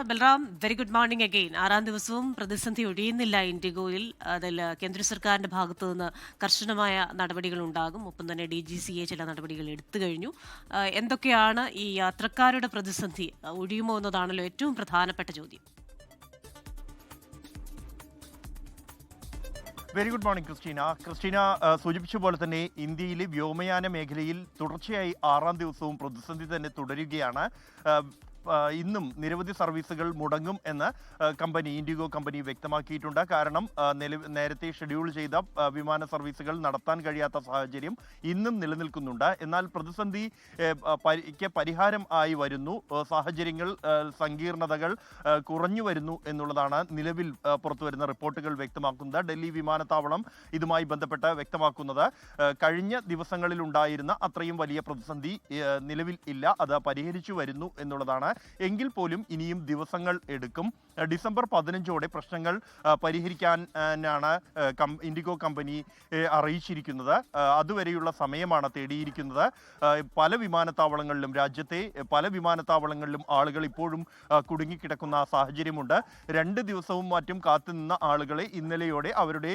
Balram, very good morning again. 6ാം ദിവസവും പ്രതിസന്ധി ഒഴിയുന്നില്ല ഇൻഡിഗോയിൽ. അതിൽ കേന്ദ്ര സർക്കാരിന്റെ ഭാഗത്തു നിന്ന് കർശനമായ നടപടികൾ ഉണ്ടാകും. ഒപ്പം തന്നെ DGCA ചില നടപടികൾ എടുത്തു കഴിഞ്ഞു. എന്തൊക്കെയാണ് ഈ യാത്രക്കാരുടെ പ്രതിസന്ധി ഒഴിയുമോ എന്നതാണല്ലോ ഏറ്റവും പ്രധാനപ്പെട്ട ചോദ്യം. വെരി ഗുഡ് മോർണിംഗ് ക്രിസ്റ്റീന സൂചിപ്പിച്ച പോലെ തന്നെ ഇന്ത്യയിലെ വ്യോമയാന മേഖലയിൽ തുടർച്ചയായി 6ാം ദിവസവും പ്രതിസന്ധി തന്നെ തുടരുകയാണ്. ഇന്നും നിരവധി സർവീസുകൾ മുടങ്ങും എന്ന് ഇൻഡിഗോ കമ്പനി വ്യക്തമാക്കിയിട്ടുണ്ട്. കാരണം നേരത്തെ ഷെഡ്യൂൾ ചെയ്ത വിമാന സർവീസുകൾ നടത്താൻ കഴിയാത്ത സാഹചര്യം ഇന്നും നിലനിൽക്കുന്നുണ്ട്. എന്നാൽ പ്രതിസന്ധിക്ക് പരിഹാരം ആയി വരുന്നു, സാഹചര്യങ്ങൾ സങ്കീർണതകൾ കുറഞ്ഞു വരുന്നു എന്നുള്ളതാണ് നിലവിൽ പുറത്തുവരുന്ന റിപ്പോർട്ടുകൾ വ്യക്തമാക്കുന്നത്. ഡൽഹി വിമാനത്താവളം ഇതുമായി ബന്ധപ്പെട്ട് വ്യക്തമാക്കുന്നത് കഴിഞ്ഞ ദിവസങ്ങളിൽ ഉണ്ടായിരുന്ന അത്രയും വലിയ പ്രതിസന്ധി നിലവിൽ ഇല്ല, അത് പരിഹരിച്ചു വരുന്നു എന്നുള്ളതാണ്. എങ്കിൽ പോലും ഇനിയും ദിവസങ്ങൾ എടുക്കും. ഡിസംബർ 15ഓടെ പ്രശ്നങ്ങൾ പരിഹരിക്കാനാണ് ഇൻഡിഗോ കമ്പനി അറിയിച്ചിരിക്കുന്നത്. അതുവരെയുള്ള സമയമാണ് തേടിയിരിക്കുന്നത്. പല വിമാനത്താവളങ്ങളിലും, രാജ്യത്തെ പല വിമാനത്താവളങ്ങളിലും ആളുകൾ ഇപ്പോഴും കുടുങ്ങിക്കിടക്കുന്ന സാഹചര്യമുണ്ട്. 2 ദിവസവും മറ്റും കാത്തുനിന്ന ആളുകളെ ഇന്നലെയോടെ അവരുടെ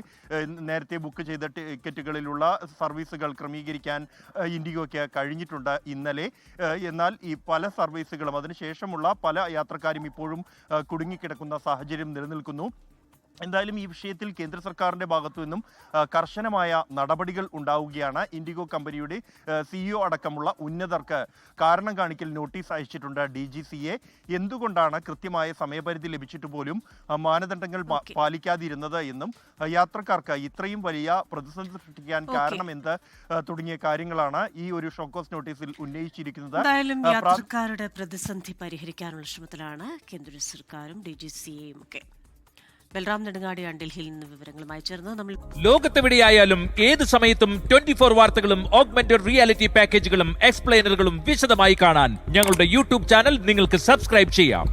നേരത്തെ ബുക്ക് ചെയ്ത ടിക്കറ്റുകളിലുള്ള സർവീസുകൾ ക്രമീകരിക്കാൻ ഇൻഡിഗോയ്ക്ക് കഴിഞ്ഞിട്ടുണ്ട് ഇന്നലെ. എന്നാൽ ഈ പല സർവീസുകളും അതിനുശേഷമുള്ള പല യാത്രക്കാരും ഇപ്പോഴും കുടുങ്ങിക്കിടക്കുന്ന സാഹചര്യം നിലനിൽക്കുന്നു. എന്തായാലും ഈ വിഷയത്തിൽ കേന്ദ്ര സർക്കാരിൻ്റെ ഭാഗത്തു നിന്നും കർശനമായ നടപടികൾ ഉണ്ടാവുകയാണ്. ഇൻഡിഗോ കമ്പനിയുടെ CEO അടക്കമുള്ള ഉന്നതർക്ക് കാരണം കാണിക്കൽ നോട്ടീസ് അയച്ചിട്ടുണ്ട് DGCA. എന്തുകൊണ്ടാണ് കൃത്യമായ സമയപരിധി ലഭിച്ചിട്ട് പോലും മാനദണ്ഡങ്ങൾ പാലിക്കാതിരുന്നത് എന്നും യാത്രക്കാർക്ക് ഇത്രയും വലിയ പ്രതിസന്ധി സൃഷ്ടിക്കാൻ കാരണം എന്ത് തുടങ്ങിയ കാര്യങ്ങളാണ് ഈ ഒരു ഷോക്കോസ് നോട്ടീസിൽ ഉന്നയിച്ചിരിക്കുന്നത്. എന്തായാലും യാത്രക്കാരുടെ പ്രതിസന്ധി പരിഹരിക്കാനുള്ള ശ്രമത്തിലാണ് കേന്ദ്ര സർക്കാരും DGCAയും ഒക്കെ. ബൽറാം നെടുങ്ങാടിയാണ് ഡൽഹിയിൽ നിന്ന് വിവരങ്ങളുമായി ചേർന്നത്. നമ്മൾ ലോകത്തെവിടെയായാലും ഏത് സമയത്തും 24 വാർത്തകളും ഓഗ്മെന്റഡ് റിയാലിറ്റി പാക്കേജുകളും എക്സ്പ്ലെയിനറുകളും വിശദമായി കാണാൻ ഞങ്ങളുടെ YouTube ചാനൽ നിങ്ങൾക്ക് സബ്സ്ക്രൈബ് ചെയ്യാം.